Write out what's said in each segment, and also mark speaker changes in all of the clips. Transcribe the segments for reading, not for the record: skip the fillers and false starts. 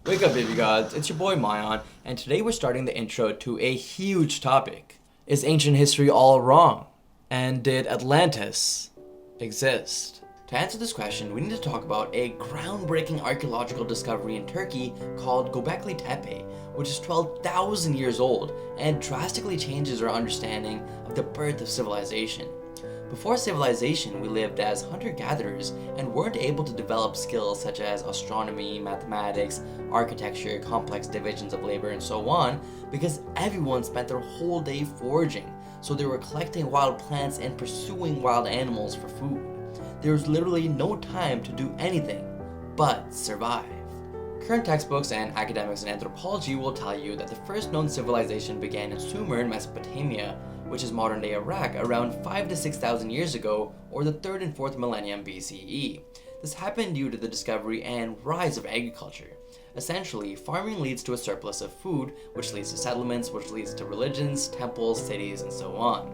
Speaker 1: Wake up, baby gods. It's your boy Mayan, and today we're starting the intro to a huge topic. Is ancient history all wrong? And did Atlantis exist? To answer this question, we need to talk about a groundbreaking archaeological discovery in Turkey called Gobekli Tepe, which is 12,000 years old and drastically changes our understanding of the birth of civilization. Before civilization, we lived as hunter-gatherers and weren't able to develop skills such as astronomy, mathematics, architecture, complex divisions of labor, and so on, because everyone spent their whole day foraging, so they were collecting wild plants and pursuing wild animals for food. There was literally no time to do anything but survive. Current textbooks and academics in anthropology will tell you that the first known civilization began in Sumer in Mesopotamia, which is modern-day Iraq, around 5,000 to 6,000 years ago, or the 3rd and 4th millennium BCE. This happened due to the discovery and rise of agriculture. Essentially, farming leads to a surplus of food, which leads to settlements, which leads to religions, temples, cities, and so on.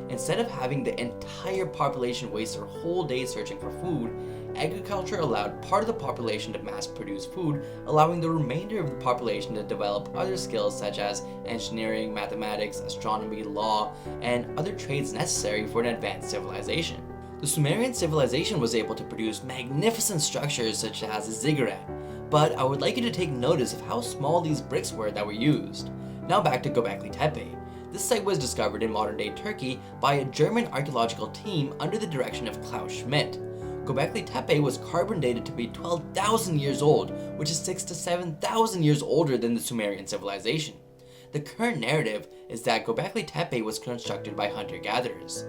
Speaker 1: Instead of having the entire population waste their whole day searching for food, agriculture allowed part of the population to mass produce food, allowing the remainder of the population to develop other skills such as engineering, mathematics, astronomy, law, and other trades necessary for an advanced civilization. The Sumerian civilization was able to produce magnificent structures such as a ziggurat, but I would like you to take notice of how small these bricks were that were used. Now back to Gobekli Tepe. This site was discovered in modern-day Turkey by a German archaeological team under the direction of Klaus Schmidt. Gobekli Tepe was carbon dated to be 12,000 years old, which is 6,000 to 7,000 years older than the Sumerian civilization. The current narrative is that Gobekli Tepe was constructed by hunter-gatherers.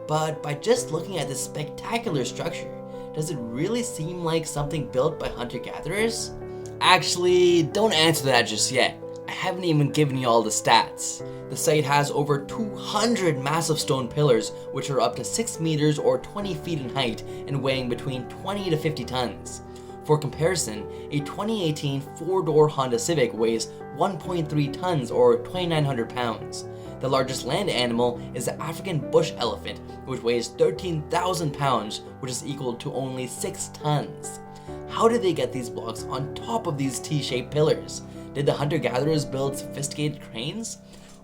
Speaker 1: But by just looking at this spectacular structure, does it really seem like something built by hunter-gatherers? Actually, don't answer that just yet. I haven't even given you all the stats. The site has over 200 massive stone pillars, which are up to 6 meters or 20 feet in height and weighing between 20 to 50 tons. For comparison, a 2018 four-door Honda Civic weighs 1.3 tons or 2,900 pounds. The largest land animal is the African bush elephant, which weighs 13,000 pounds, which is equal to only 6 tons. How did they get these blocks on top of these T-shaped pillars? Did the hunter-gatherers build sophisticated cranes?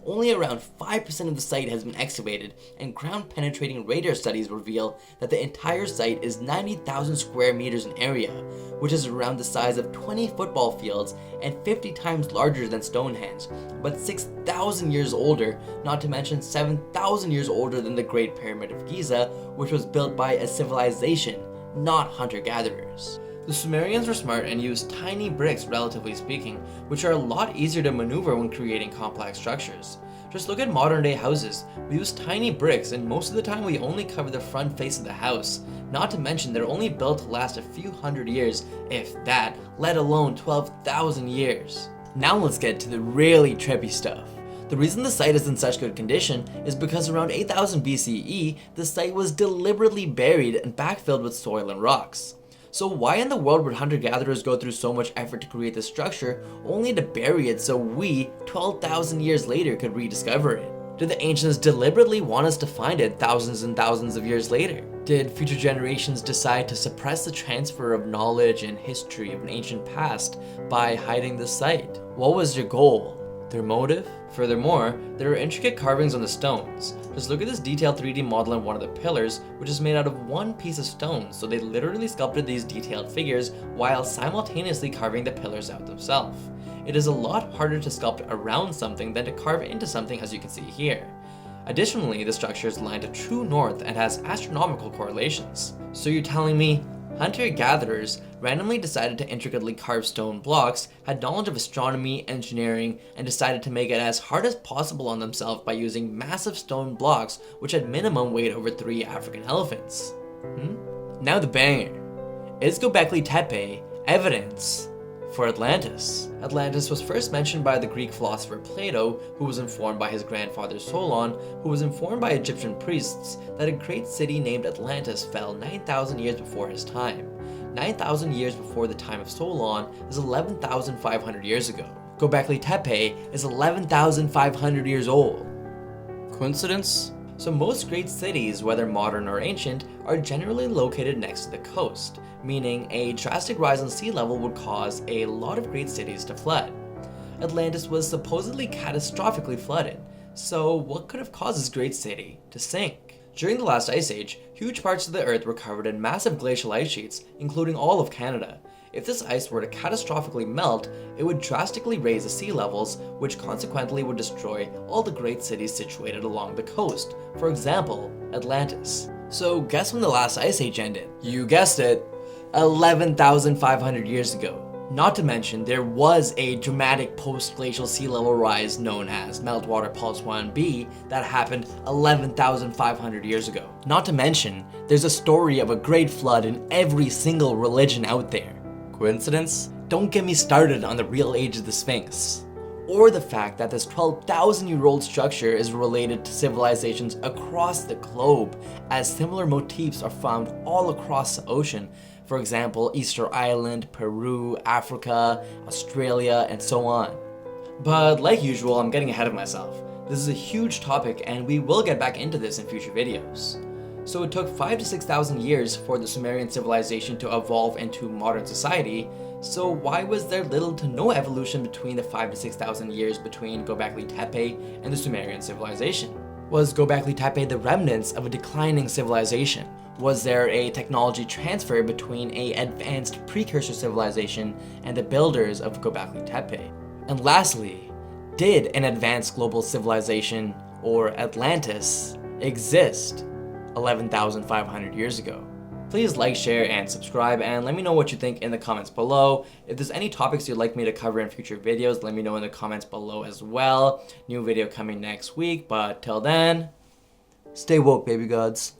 Speaker 1: Only around 5% of the site has been excavated, and ground-penetrating radar studies reveal that the entire site is 90,000 square meters in area, which is around the size of 20 football fields and 50 times larger than Stonehenge, but 6,000 years older, not to mention 7,000 years older than the Great Pyramid of Giza, which was built by a civilization, not hunter-gatherers. The Sumerians were smart and used tiny bricks, relatively speaking, which are a lot easier to maneuver when creating complex structures. Just look at modern day houses. We use tiny bricks, and most of the time we only cover the front face of the house. Not to mention they're only built to last a few hundred years, if that, let alone 12,000 years. Now let's get to the really trippy stuff. The reason the site is in such good condition is because around 8000 BCE, the site was deliberately buried and backfilled with soil and rocks. So why in the world would hunter-gatherers go through so much effort to create this structure only to bury it so we, 12,000 years later, could rediscover it? Did the ancients deliberately want us to find it thousands and thousands of years later? Did future generations decide to suppress the transfer of knowledge and history of an ancient past by hiding the site? What was their goal? Their motive? Furthermore, there are intricate carvings on the stones. Just look at this detailed 3D model on one of the pillars, which is made out of one piece of stone, so they literally sculpted these detailed figures while simultaneously carving the pillars out themselves. It is a lot harder to sculpt around something than to carve into something, as you can see here. Additionally, the structure is aligned to true north and has astronomical correlations. So you're telling me hunter-gatherers randomly decided to intricately carve stone blocks, had knowledge of astronomy, engineering, and decided to make it as hard as possible on themselves by using massive stone blocks which at minimum weighed over 3 African elephants. Now the banger. Is Gobekli Tepe evidence for Atlantis? Atlantis was first mentioned by the Greek philosopher Plato, who was informed by his grandfather Solon, who was informed by Egyptian priests that a great city named Atlantis fell 9,000 years before his time. 9,000 years before the time of Solon is 11,500 years ago. Gobekli Tepe is 11,500 years old. Coincidence? So most great cities, whether modern or ancient, are generally located next to the coast, meaning a drastic rise in sea level would cause a lot of great cities to flood. Atlantis was supposedly catastrophically flooded, so what could have caused this great city to sink? During the last ice age, huge parts of the Earth were covered in massive glacial ice sheets, including all of Canada. If this ice were to catastrophically melt, it would drastically raise the sea levels, which consequently would destroy all the great cities situated along the coast, for example, Atlantis. So guess when the last ice age ended? You guessed it, 11,500 years ago. Not to mention, there was a dramatic post-glacial sea level rise known as Meltwater Pulse 1b that happened 11,500 years ago. Not to mention, there's a story of a great flood in every single religion out there. Coincidence? Don't get me started on the real age of the Sphinx, or the fact that this 12,000-year-old structure is related to civilizations across the globe, as similar motifs are found all across the ocean. For example, Easter Island, Peru, Africa, Australia, and so on. But like usual, I'm getting ahead of myself. This is a huge topic and we will get back into this in future videos. So it took 5,000 to 6,000 years for the Sumerian civilization to evolve into modern society, so why was there little to no evolution between the 5,000 to 6,000 years between Gobekli Tepe and the Sumerian civilization? Was Gobekli Tepe the remnants of a declining civilization? Was there a technology transfer between an advanced precursor civilization and the builders of Gobekli Tepe? And lastly, did an advanced global civilization, or Atlantis, exist 11,500 years ago? Please like, share, and subscribe, and let me know what you think in the comments below. If there's any topics you'd like me to cover in future videos, let me know in the comments below as well. New video coming next week, but till then, stay woke, baby gods.